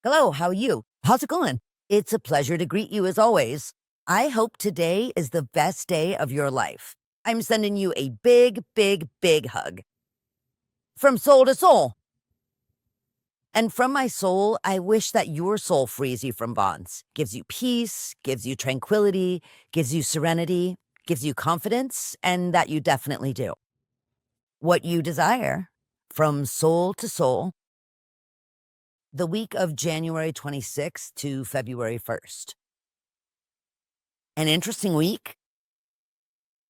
Hello, how are you? How's it going? It's a pleasure to greet you as always. I hope today is the best day of your life. I'm sending you a big, big, big hug. From soul to soul. And from my soul, I wish that your soul frees you from bonds, gives you peace, gives you tranquility, gives you serenity, gives you confidence, and that you definitely do. What you desire, from soul to soul, the week of January 26th to February 1st. An interesting week.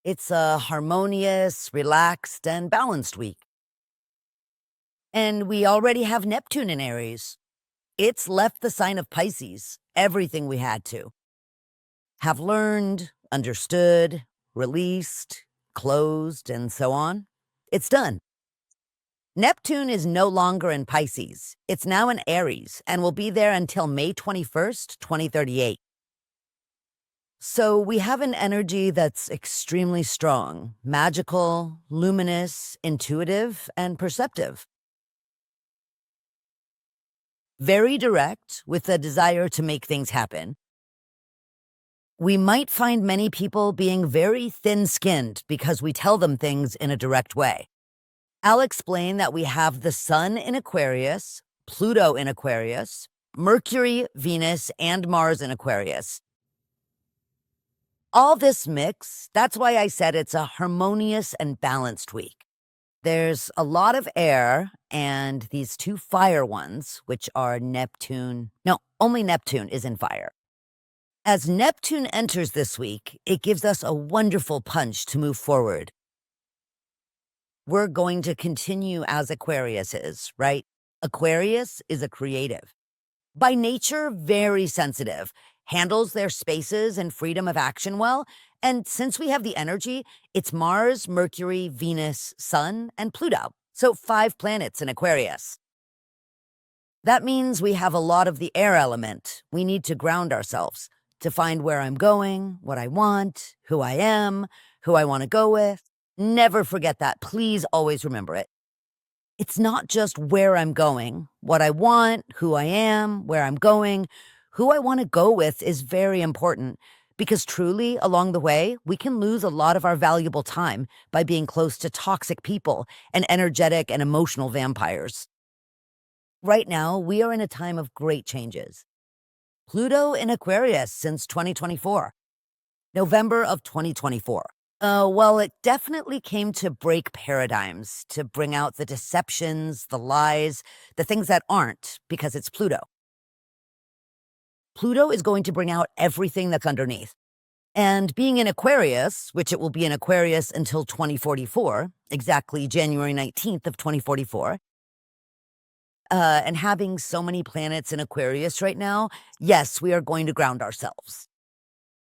It's a harmonious, relaxed, and balanced week. And we already have Neptune in Aries. It's left the sign of Pisces, everything we had to. Have learned, understood, released, closed, and so on. It's done. Neptune is no longer in Pisces. It's now in Aries and will be there until May 21st, 2038. So we have an energy that's extremely strong, magical, luminous, intuitive, and perceptive. Very direct, with a desire to make things happen. We might find many people being very thin-skinned because we tell them things in a direct way. I'll explain that we have the Sun in Aquarius, Pluto in Aquarius, Mercury, Venus, and Mars in Aquarius. All this mix, that's why I said it's a harmonious and balanced week. There's a lot of air and these two fire ones, which are Neptune. No, only Neptune is in fire. As Neptune enters this week, it gives us a wonderful punch to move forward. We're going to continue as Aquarius is, right? Aquarius is a creative. By nature, very sensitive, handles their spaces and freedom of action well, and since we have the energy, it's Mars, Mercury, Venus, Sun, and Pluto, so 5 planets in Aquarius. That means we have a lot of the air element. We need to ground ourselves to find where I'm going, what I want, who I am, who I want to go with. Never forget that. Please always remember it. It's not just where I'm going, what I want, who I am, where I'm going. Who I want to go with is very important because truly, along the way, we can lose a lot of our valuable time by being close to toxic people and energetic and emotional vampires. Right now, we are in a time of great changes. Pluto in Aquarius since 2024. November of 2024. Well, it definitely came to break paradigms, to bring out the deceptions, the lies, the things that aren't, because it's Pluto. Pluto is going to bring out everything that's underneath. And being in Aquarius, which it will be in Aquarius until 2044, exactly January 19th of 2044, and having so many planets in Aquarius right now, yes, we are going to ground ourselves.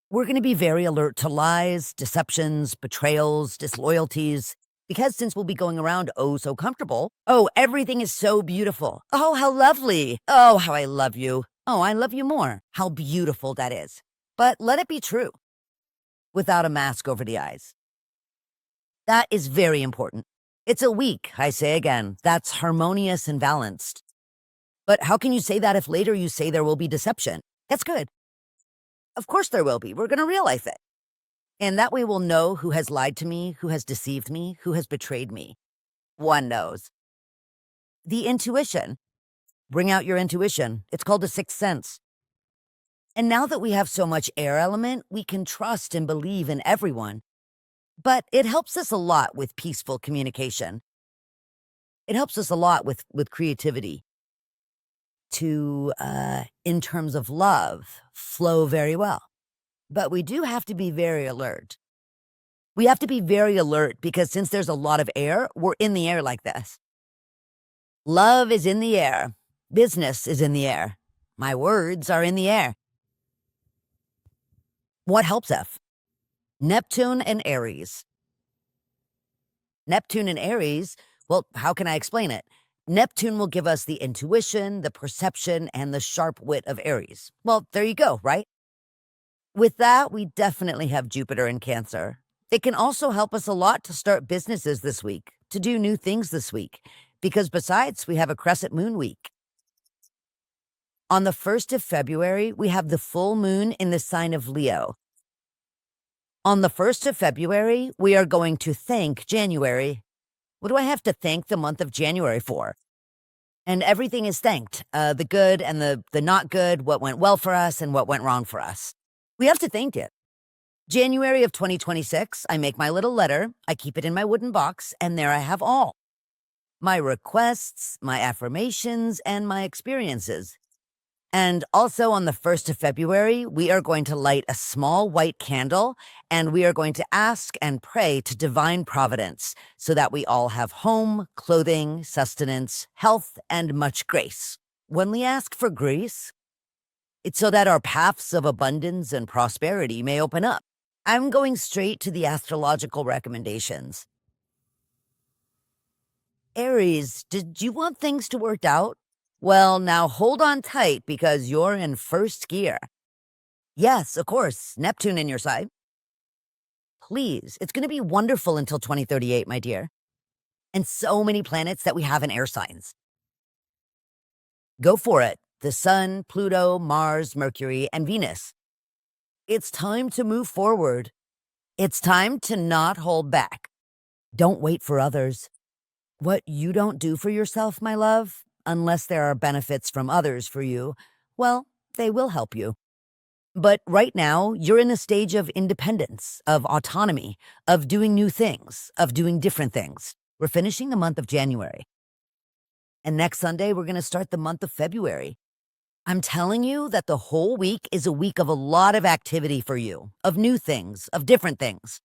We're going to be very alert to lies, deceptions, betrayals, disloyalties, because since we'll be going around oh so comfortable, oh, everything is so beautiful. Oh, how lovely. Oh, how I love you. Oh, I love you more. How beautiful that is. But let it be true, without a mask over the eyes. That is very important. It's a week, I say again, that's harmonious and balanced. But how can you say that if later you say there will be deception? That's good. Of course there will be. We're going to realize it. And that way we'll know who has lied to me, who has deceived me, who has betrayed me. One knows. The intuition. Bring out your intuition. It's called the sixth sense. And now that we have so much air element, we can trust and believe in everyone. But it helps us a lot with peaceful communication. It helps us a lot with creativity. To, in terms of love, flow very well. But we do have to be very alert. We have to be very alert because since there's a lot of air, we're in the air like this. Love is in the air. Business is in the air. My words are in the air. What helps us? Neptune and Aries. Neptune and Aries, well, how can I explain it? Neptune will give us the intuition, the perception, and the sharp wit of Aries. Well, there you go, right? With that, we definitely have Jupiter in Cancer. It can also help us a lot to start businesses this week, to do new things this week, because besides, we have a crescent moon week. On the 1st of February, we have the full moon in the sign of Leo. On the 1st of February, we are going to thank January. What do I have to thank the month of January for? And everything is thanked, the good and the not good, what went well for us and what went wrong for us. We have to thank it. January of 2026, I make my little letter, I keep it in my wooden box, and there I have all. My requests, my affirmations, and my experiences. And also on the 1st of February, we are going to light a small white candle and we are going to ask and pray to divine providence so that we all have home, clothing, sustenance, health, and much grace. When we ask for grace, it's so that our paths of abundance and prosperity may open up. I'm going straight to the astrological recommendations. Aries, did you want things to work out? Well, now hold on tight because you're in first gear. Yes, of course, Neptune in your side. Please, it's going to be wonderful until 2038, my dear. And so many planets that we have in air signs. Go for it. The Sun, Pluto, Mars, Mercury, and Venus. It's time to move forward. It's time to not hold back. Don't wait for others. What you don't do for yourself, my love, unless there are benefits from others for you, well, they will help you. But right now, you're in a stage of independence, of autonomy, of doing new things, of doing different things. We're finishing the month of January. And next Sunday, we're going to start the month of February. I'm telling you that the whole week is a week of a lot of activity for you, of new things, of different things.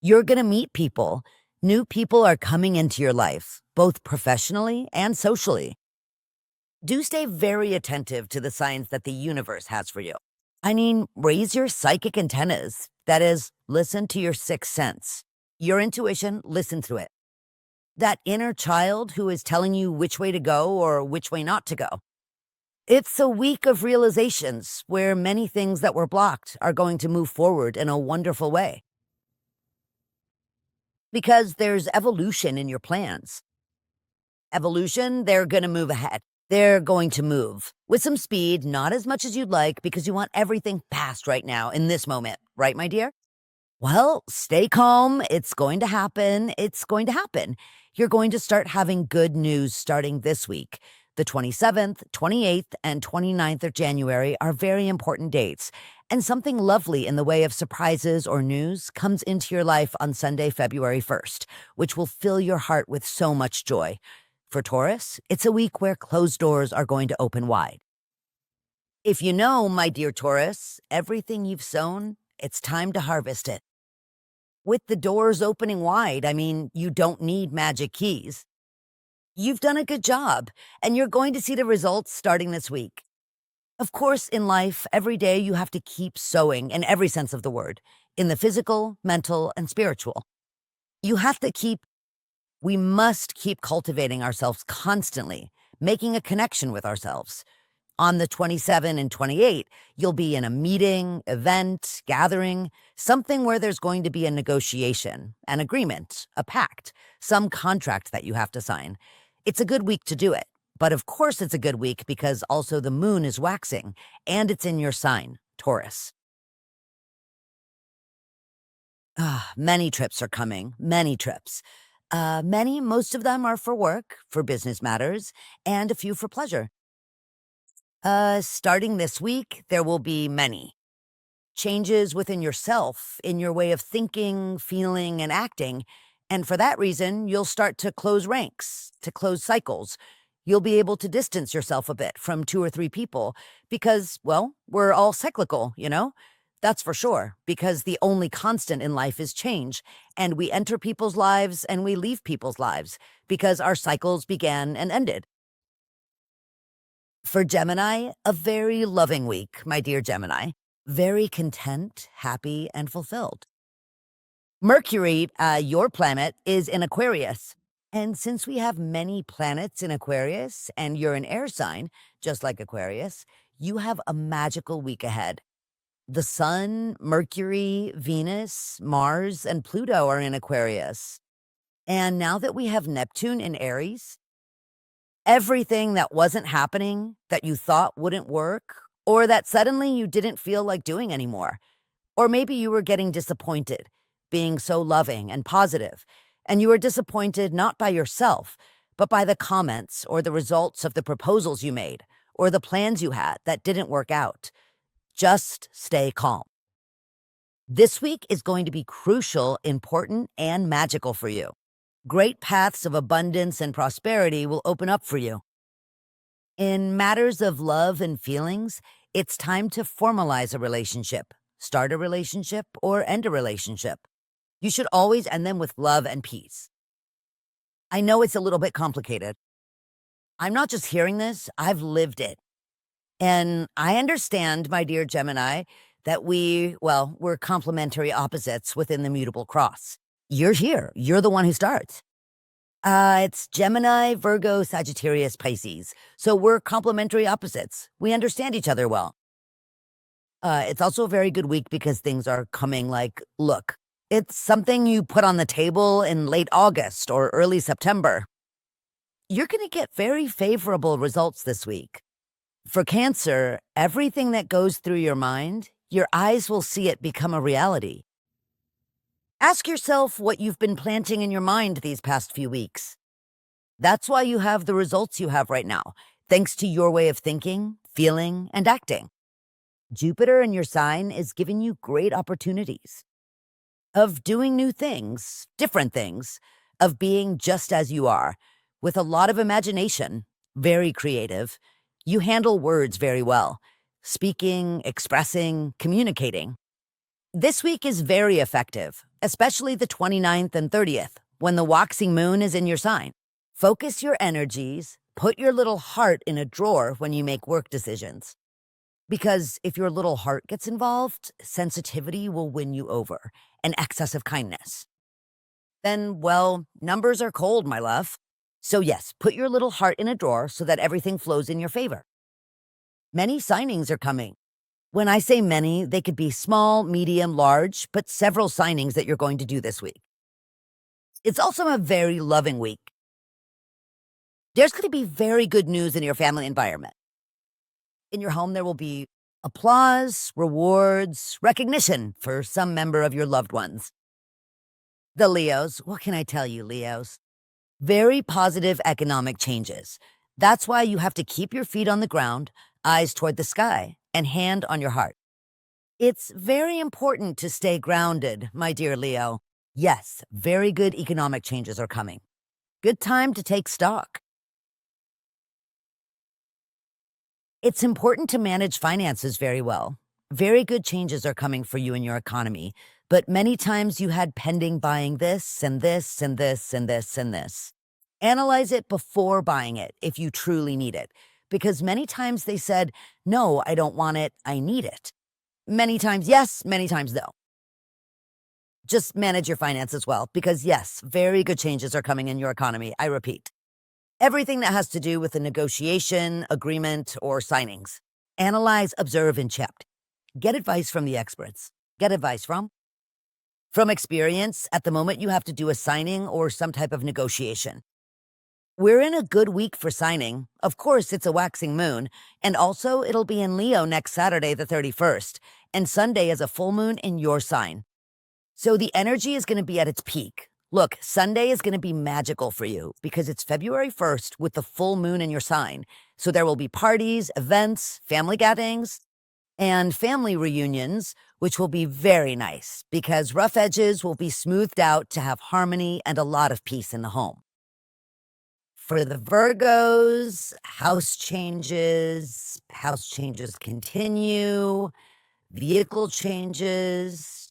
You're going to meet people. New people are coming into your life, both professionally and socially. Do stay very attentive to the signs that the universe has for you. I mean, raise your psychic antennas. That is, listen to your sixth sense. Your intuition, listen to it. That inner child who is telling you which way to go or which way not to go. It's a week of realizations where many things that were blocked are going to move forward in a wonderful way. Because there's evolution in your plans. Evolution, they're going to move ahead. They're going to move with some speed, not as much as you'd like because you want everything fast right now in this moment. Right, my dear? Well, stay calm. It's going to happen. It's going to happen. You're going to start having good news starting this week. The 27th, 28th, and 29th of January are very important dates, and something lovely in the way of surprises or news comes into your life on Sunday, February 1st, which will fill your heart with so much joy. For Taurus, it's a week where closed doors are going to open wide. If you know, my dear Taurus, everything you've sown, it's time to harvest it. With the doors opening wide, I mean, you don't need magic keys. You've done a good job, and you're going to see the results starting this week. Of course, in life, every day you have to keep sowing in every sense of the word, in the physical, mental, and spiritual. We must keep cultivating ourselves constantly, making a connection with ourselves. On the 27 and 28, you'll be in a meeting, event, gathering, something where there's going to be a negotiation, an agreement, a pact, some contract that you have to sign. It's a good week to do it. But of course it's a good week because also the moon is waxing, and it's in your sign, Taurus. Many trips are coming, many trips. Most of them are for work, for business matters, and a few for pleasure. Starting this week, there will be many changes within yourself, in your way of thinking, feeling, and acting. And for that reason, you'll start to close ranks, to close cycles. You'll be able to distance yourself a bit from 2 or 3 people because, well, we're all cyclical, you know? That's for sure, because the only constant in life is change, and we enter people's lives and we leave people's lives because our cycles began and ended. For Gemini, a very loving week, my dear Gemini. Very content, happy, and fulfilled. Mercury, your planet, is in Aquarius. And since we have many planets in Aquarius and you're an air sign, just like Aquarius, you have a magical week ahead. The Sun, Mercury, Venus, Mars, and Pluto are in Aquarius. And now that we have Neptune in Aries, Everything that wasn't happening, that you thought wouldn't work, or that suddenly you didn't feel like doing anymore. Or maybe you were getting disappointed, being so loving and positive, and you were disappointed not by yourself, but by the comments or the results of the proposals you made or the plans you had that didn't work out. Just stay calm. This week is going to be crucial, important, and magical for you. Great paths of abundance and prosperity will open up for you. In matters of love and feelings, it's time to formalize a relationship, start a relationship, or end a relationship. You should always end them with love and peace. I know it's a little bit complicated. I'm not just hearing this, I've lived it. And I understand, my dear Gemini, that we're complementary opposites within the mutable cross. You're here. You're the one who starts. It's Gemini, Virgo, Sagittarius, Pisces. So we're complementary opposites. We understand each other well. It's also a very good week because things are coming look, it's something you put on the table in late August or early September. You're going to get very favorable results this week. For Cancer, everything that goes through your mind, your eyes will see it become a reality. Ask yourself what you've been planting in your mind these past few weeks. That's why you have the results you have right now, thanks to your way of thinking, feeling, and acting. Jupiter in your sign is giving you great opportunities of doing new things, different things, of being just as you are, with a lot of imagination, very creative. You handle words very well, speaking, expressing, communicating. This week is very effective, especially the 29th and 30th, when the waxing moon is in your sign. Focus your energies, put your little heart in a drawer when you make work decisions. Because if your little heart gets involved, sensitivity will win you over, and excessive kindness. Then, numbers are cold, my love. So yes, put your little heart in a drawer so that everything flows in your favor. Many signings are coming. When I say many, they could be small, medium, large, but several signings that you're going to do this week. It's also a very loving week. There's going to be very good news in your family environment. In your home, there will be applause, rewards, recognition for some member of your loved ones. The Leos, what can I tell you, Leos? Very positive economic changes. That's why you have to keep your feet on the ground, eyes toward the sky, and hand on your heart. It's very important to stay grounded, my dear Leo. Yes, very good economic changes are coming. Good time to take stock. It's important to manage finances very well. Very good changes are coming for you in your economy, but many times you had pending buying this and this and this and this and this. Analyze it before buying it if you truly need it, because many times they said, no, I don't want it, I need it. Many times yes, many times no. Just manage your finances well, because yes, very good changes are coming in your economy, I repeat. Everything that has to do with a negotiation, agreement, or signings. Analyze, observe, and check. Get advice from the experts. Get advice from? From experience, at the moment you have to do a signing or some type of negotiation. We're in a good week for signing. Of course, it's a waxing moon, and also it'll be in Leo next Saturday, the 31st, and Sunday is a full moon in your sign. So the energy is going to be at its peak. Look, Sunday is going to be magical for you because it's February 1st with the full moon in your sign. So there will be parties, events, family gatherings, and family reunions, which will be very nice because rough edges will be smoothed out to have harmony and a lot of peace in the home. For the Virgos, house changes continue, vehicle changes,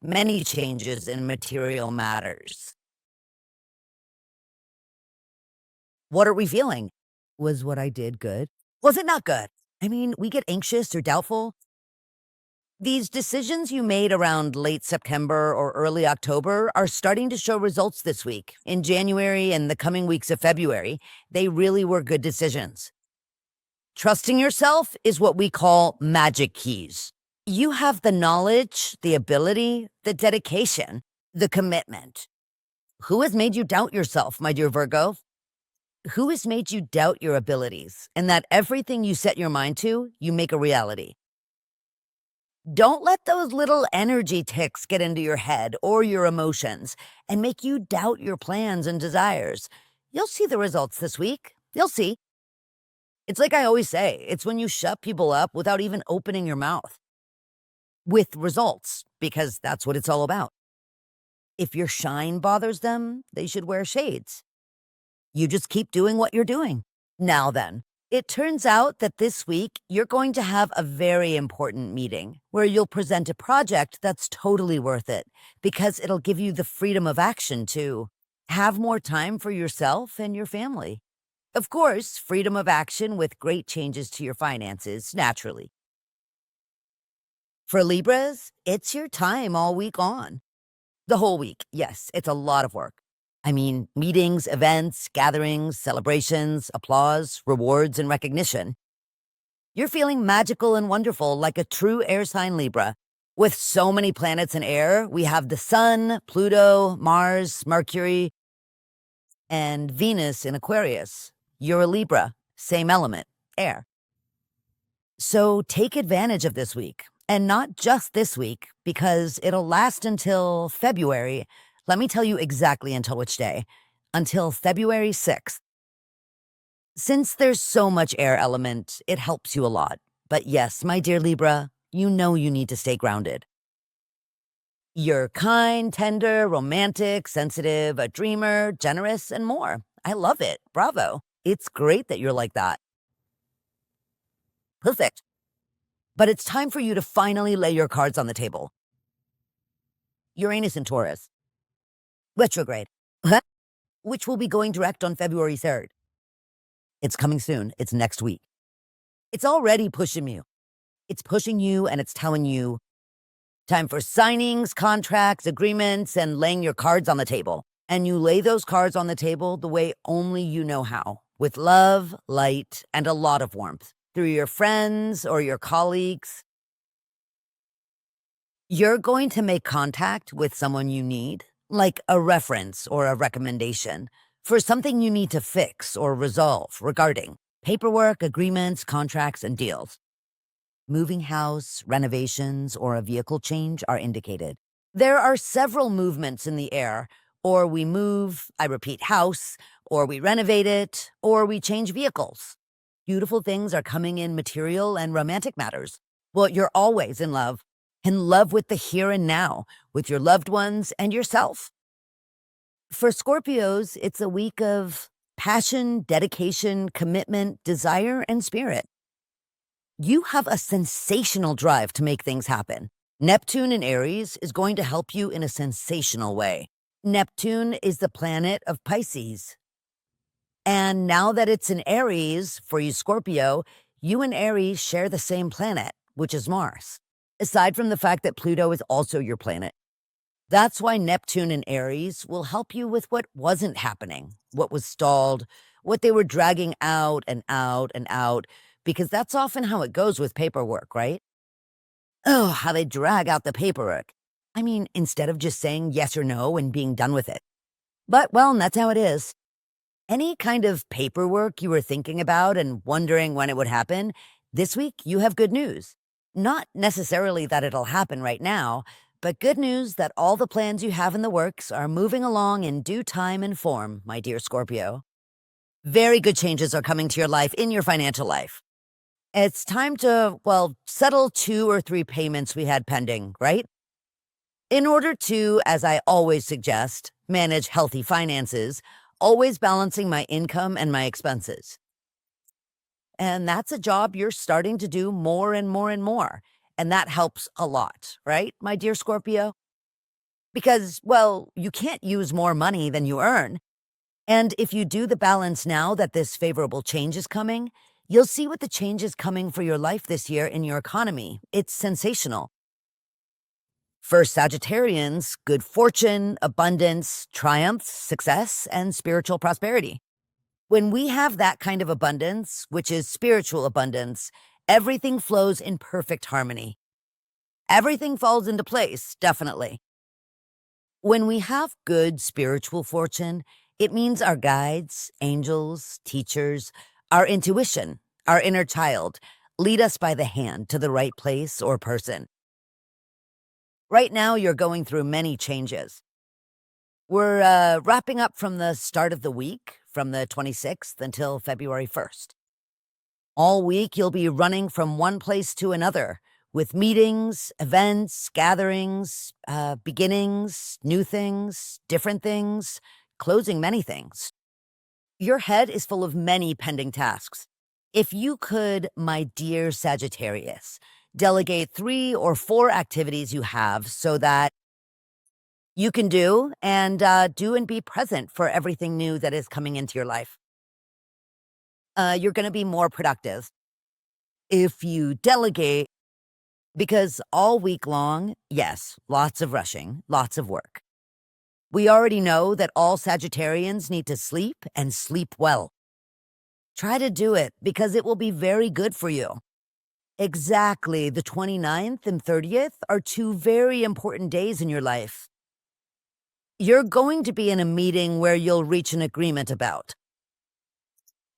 many changes in material matters. What are we feeling? Was what I did good? Was it not good? I mean, we get anxious or doubtful. These decisions you made around late September or early October are starting to show results this week. In January and the coming weeks of February, they really were good decisions. Trusting yourself is what we call magic keys. You have the knowledge, the ability, the dedication, the commitment. Who has made you doubt yourself, my dear Virgo? Who has made you doubt your abilities and that everything you set your mind to, you make a reality? Don't let those little energy ticks get into your head or your emotions and make you doubt your plans and desires. You'll see the results this week. You'll see. It's like I always say, it's when you shut people up without even opening your mouth with results, because that's what it's all about. If your shine bothers them, they should wear shades. You just keep doing what you're doing. Now then, it turns out that this week you're going to have a very important meeting where you'll present a project that's totally worth it because it'll give you the freedom of action to have more time for yourself and your family. Of course, freedom of action with great changes to your finances, naturally. For Libras, it's your time all week on. The whole week, yes, it's a lot of work. I mean, meetings, events, gatherings, celebrations, applause, rewards, and recognition. You're feeling magical and wonderful like a true air sign Libra. With so many planets in air, we have the Sun, Pluto, Mars, Mercury, and Venus in Aquarius. You're a Libra, same element, air. So take advantage of this week, and not just this week, because it'll last until February. Let me tell you exactly until which day. Until February 6th. Since there's so much air element, it helps you a lot. But yes, my dear Libra, you know you need to stay grounded. You're kind, tender, romantic, sensitive, a dreamer, generous, and more. I love it. Bravo. It's great that you're like that. Perfect. But it's time for you to finally lay your cards on the table. Uranus in Taurus. Retrograde. Which will be going direct on February 3rd. It's coming soon. It's next week. It's already pushing you. It's pushing you and it's telling you time for signings, contracts, agreements, and laying your cards on the table. And you lay those cards on the table the way only you know how, with love, light, and a lot of warmth, through your friends or your colleagues. You're going to make contact with someone you need, like a reference or a recommendation, for something you need to fix or resolve regarding paperwork, agreements, contracts, and deals. Moving house, renovations, or a vehicle change are indicated. There are several movements in the air, or we move, I repeat, house, or we renovate it, or we change vehicles. Beautiful things are coming in material and romantic matters. Well, you're always in love with the here and now, with your loved ones and yourself. For Scorpios, it's a week of passion, dedication, commitment, desire, and spirit. You have a sensational drive to make things happen. Neptune in Aries is going to help you in a sensational way. Neptune is the planet of Pisces. And now that it's in Aries, for you Scorpio, you and Aries share the same planet, which is Mars. Aside from the fact that Pluto is also your planet. That's why Neptune in Aries will help you with what wasn't happening, what was stalled, what they were dragging out and out and out, because that's often how it goes with paperwork, right? Oh, how they drag out the paperwork. I mean, instead of just saying yes or no and being done with it. But, well, that's how it is. Any kind of paperwork you were thinking about and wondering when it would happen, this week you have good news. Not necessarily that it'll happen right now, but good news that all the plans you have in the works are moving along in due time and form, my dear Scorpio. Very good changes are coming to your life in your financial life. It's time to, well, settle 2 or 3 payments we had pending, right? In order to, as I always suggest, manage healthy finances, always balancing my income and my expenses. And that's a job you're starting to do more and more and more. And that helps a lot, right, my dear Scorpio? Because, well, you can't use more money than you earn. And if you do the balance now that this favorable change is coming, you'll see what the change is coming for your life this year in your economy. It's sensational. For Sagittarians, good fortune, abundance, triumph, success, and spiritual prosperity. When we have that kind of abundance, which is spiritual abundance, everything flows in perfect harmony. Everything falls into place, definitely. When we have good spiritual fortune, It means our guides, angels, teachers, our intuition, our inner child lead us by the hand to the right place or person. Right now, you're going through many changes. We're wrapping up from the start of the week, from the 26th until February 1st. All week, you'll be running from one place to another with meetings, events, gatherings, beginnings, new things, different things, closing many things. Your head is full of many pending tasks. If you could, my dear Sagittarius, delegate 3 or 4 activities you have so that you can do and be present for everything new that is coming into your life. You're going to be more productive. If you delegate, because all week long, yes, lots of rushing, lots of work. We already know that all Sagittarians need to sleep and sleep well. Try to do it because it will be very good for you. Exactly, the 29th and 30th are 2 very important days in your life. You're going to be in a meeting where you'll reach an agreement about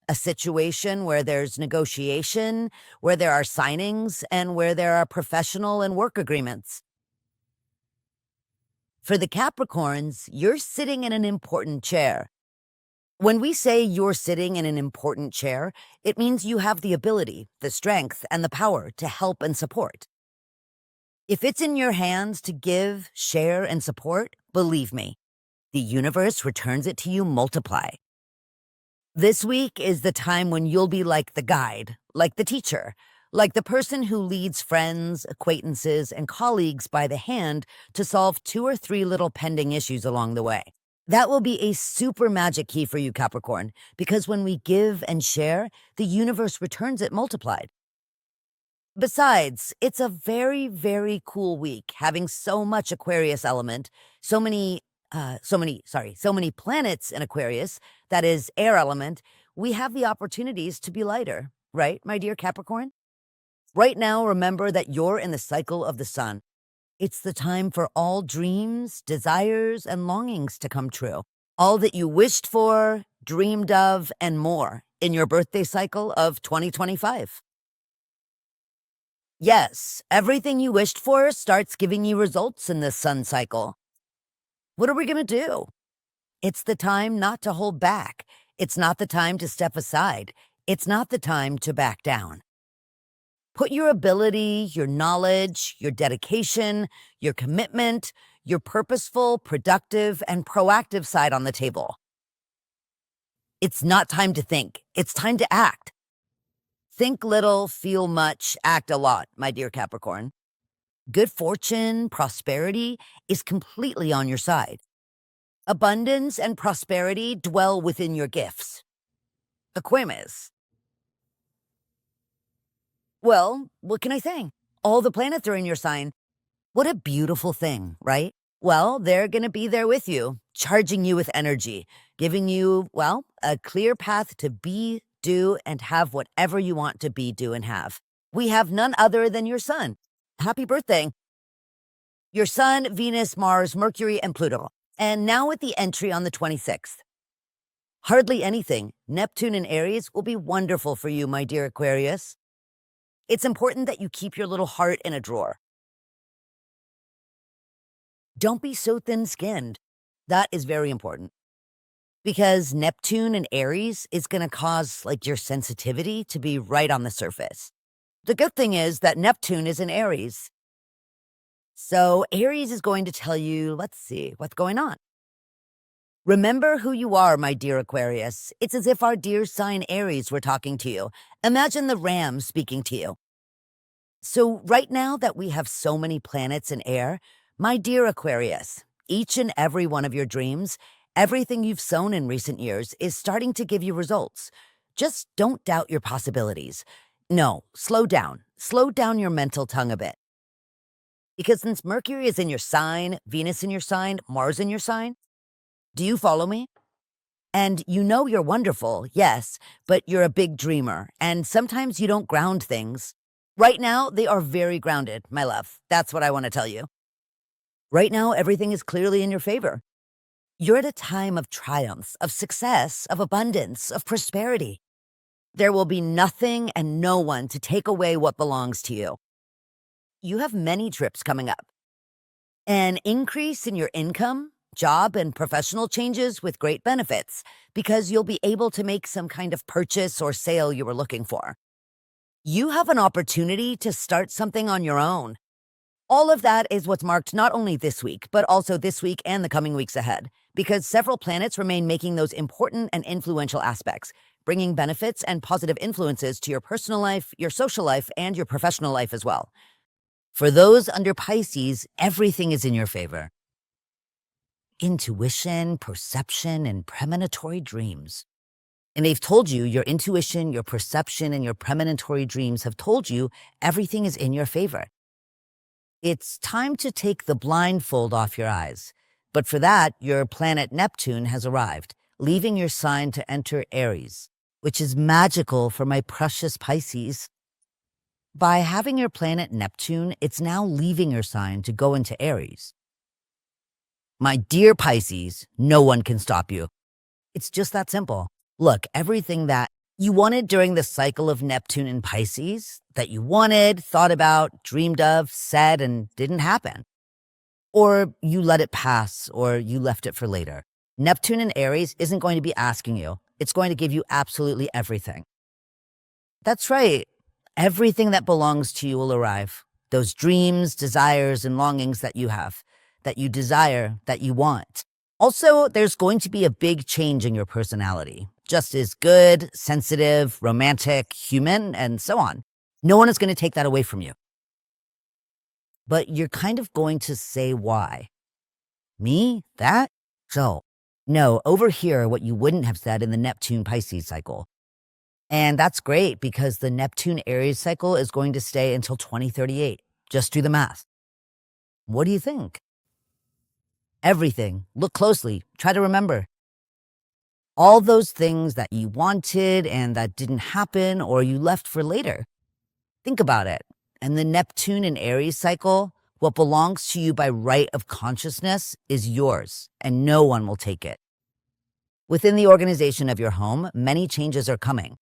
a situation where there's negotiation, where there are signings, and where there are professional and work agreements. For the Capricorns, you're sitting in an important chair. When we say you're sitting in an important chair, it means you have the ability, the strength, and the power to help and support. If it's in your hands to give, share, and support, believe me, the universe returns it to you multiplied. This week is the time when you'll be like the guide, like the teacher, like the person who leads friends, acquaintances, and colleagues by the hand to solve 2 or 3 little pending issues along the way. That will be a super magic key for you, Capricorn, because when we give and share, the universe returns it multiplied. Besides, it's a very, very cool week, having so much Aquarius element, so many planets in Aquarius, that is air element. We have the opportunities to be lighter, right, my dear Capricorn? Right now, remember that you're in the cycle of the sun. It's the time for all dreams, desires, and longings to come true. All that you wished for, dreamed of, and more in your birthday cycle of 2025. Yes, everything you wished for starts giving you results in this sun cycle. What are we going to do? It's the time not to hold back. It's not the time to step aside. It's not the time to back down. Put your ability, your knowledge, your dedication, your commitment, your purposeful, productive, and proactive side on the table. It's not time to think. It's time to act. Think little, feel much, act a lot, my dear Capricorn. Good fortune, prosperity is completely on your side. Abundance and prosperity dwell within your gifts. Aquarius. Well, what can I say? All the planets are in your sign. What a beautiful thing, right? Well, they're going to be there with you, charging you with energy, giving you, well, a clear path to be, do, and have whatever you want to be, do, and have. We have none other than your sun. Happy birthday. Your sun, Venus, Mars, Mercury, and Pluto. And now with the entry on the 26th. Hardly anything. Neptune and Aries will be wonderful for you, my dear Aquarius. It's important that you keep your little heart in a drawer. Don't be so thin-skinned. That is very important. Because Neptune and Aries is going to cause, your sensitivity to be right on the surface. The good thing is that Neptune is in Aries. So Aries is going to tell you, let's see, what's going on. Remember who you are, my dear Aquarius. It's as if our dear sign Aries were talking to you. Imagine the ram speaking to you. So right now that we have so many planets in air, my dear Aquarius, each and every one of your dreams, everything you've sown in recent years is starting to give you results. Just don't doubt your possibilities. No, slow down. Slow down your mental tongue a bit. Because since Mercury is in your sign, Venus in your sign, Mars in your sign, do you follow me? And you know you're wonderful, yes, but you're a big dreamer, and sometimes you don't ground things. Right now, they are very grounded, my love. That's what I want to tell you. Right now, everything is clearly in your favor. You're at a time of triumphs, of success, of abundance, of prosperity. There will be nothing and no one to take away what belongs to you. You have many trips coming up. An increase in your income, job, and professional changes with great benefits because you'll be able to make some kind of purchase or sale you were looking for. You have an opportunity to start something on your own. All of that is what's marked not only this week, but also this week and the coming weeks ahead, because several planets remain making those important and influential aspects, bringing benefits and positive influences to your personal life, your social life, and your professional life as well. For those under Pisces, everything is in your favor. Intuition, perception, and premonitory dreams. And they've told you your intuition, your perception, and your premonitory dreams have told you everything is in your favor. It's time to take the blindfold off your eyes. But for that, your planet Neptune has arrived, leaving your sign to enter Aries, which is magical for my precious Pisces. By having your planet Neptune, it's now leaving your sign to go into Aries. My dear Pisces, no one can stop you. It's just that simple. Look, everything that you wanted during the cycle of Neptune in Pisces, that you wanted, thought about, dreamed of, said, and didn't happen. Or you let it pass, or you left it for later. Neptune in Aries isn't going to be asking you. It's going to give you absolutely everything. That's right. Everything that belongs to you will arrive. Those dreams, desires, and longings that you have, that you desire, that you want. Also, there's going to be a big change in your personality. Just as good, sensitive, romantic, human, and so on. No one is going to take that away from you. But you're kind of going to say why. Me? That? So, no, over here, what you wouldn't have said in the Neptune-Pisces cycle. And that's great because the Neptune-Aries cycle is going to stay until 2038. Just do the math. What do you think? Everything. Look closely. Try to remember. All those things that you wanted and that didn't happen or you left for later. Think about it. And the Neptune and Aries cycle, what belongs to you by right of consciousness is yours, and no one will take it. Within the organization of your home, many changes are coming.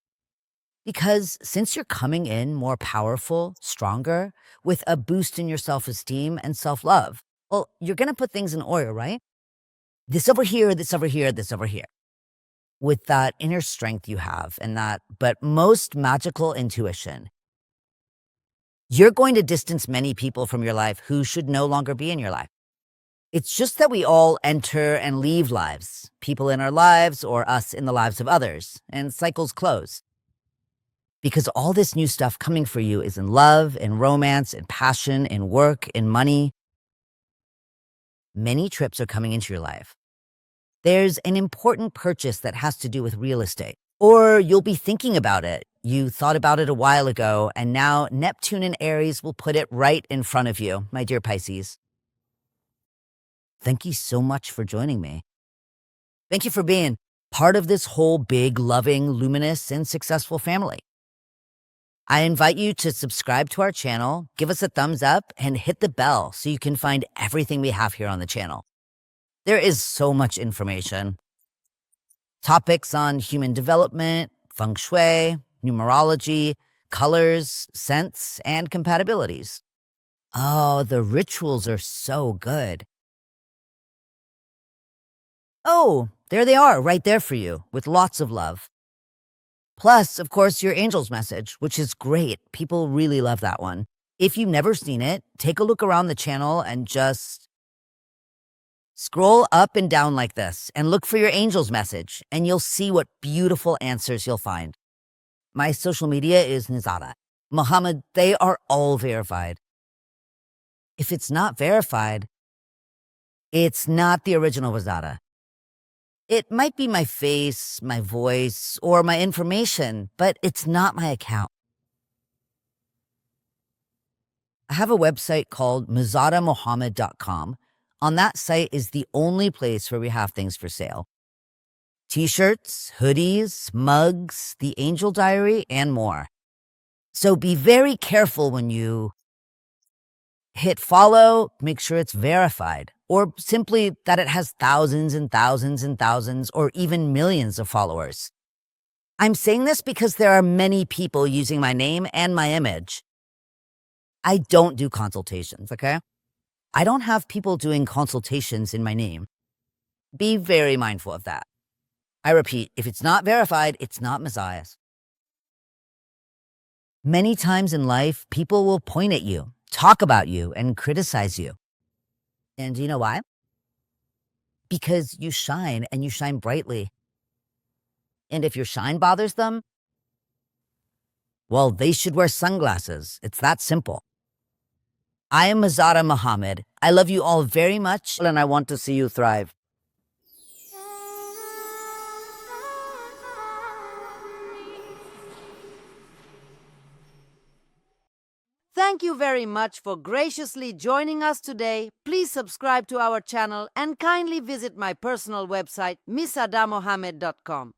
Because since you're coming in more powerful, stronger, with a boost in your self-esteem and self-love, well, you're going to put things in order, right? This over here, this over here, this over here. With that inner strength you have and that, but most magical intuition, you're going to distance many people from your life who should no longer be in your life. It's just that we all enter and leave lives, people in our lives or us in the lives of others, and cycles close. Because all this new stuff coming for you is in love, in romance, in passion, in work, in money. Many trips are coming into your life. There's an important purchase that has to do with real estate. Or you'll be thinking about it. You thought about it a while ago, and now Neptune and Aries will put it right in front of you, my dear Pisces. Thank you so much for joining me. Thank you for being part of this whole big, loving, luminous, and successful family. I invite you to subscribe to our channel, give us a thumbs up, and hit the bell so you can find everything we have here on the channel. There is so much information. Topics on human development, feng shui, numerology, colors, scents, and compatibilities. Oh, the rituals are so good. Oh, there they are, right there for you, with lots of love. Plus, of course, your angel's message, which is great. People really love that one. If you've never seen it, take a look around the channel and just scroll up and down like this and look for your angel's message, and you'll see what beautiful answers you'll find. My social media is Mizada Mohamed. They are all verified. If it's not verified, it's not the original Mizada. It might be my face, my voice, or my information, but it's not my account. I have a website called Mizada-Mohamed.com. On that site is the only place where we have things for sale. T-shirts, hoodies, mugs, the Angel Diary, and more. So be very careful when you hit follow, make sure it's verified, or simply that it has thousands and thousands and thousands or even millions of followers. I'm saying this because there are many people using my name and my image. I don't do consultations, okay? I don't have people doing consultations in my name. Be very mindful of that. I repeat, if it's not verified, it's not Messiah's. Many times in life, people will point at you, talk about you, and criticize you. And do you know why? Because you shine and you shine brightly. And if your shine bothers them, well, they should wear sunglasses. It's that simple. I am Mizada Mohamed. I love you all very much, and I want to see you thrive. Thank you very much for graciously joining us today. Please subscribe to our channel and kindly visit my personal website, Mizadamohamed.com.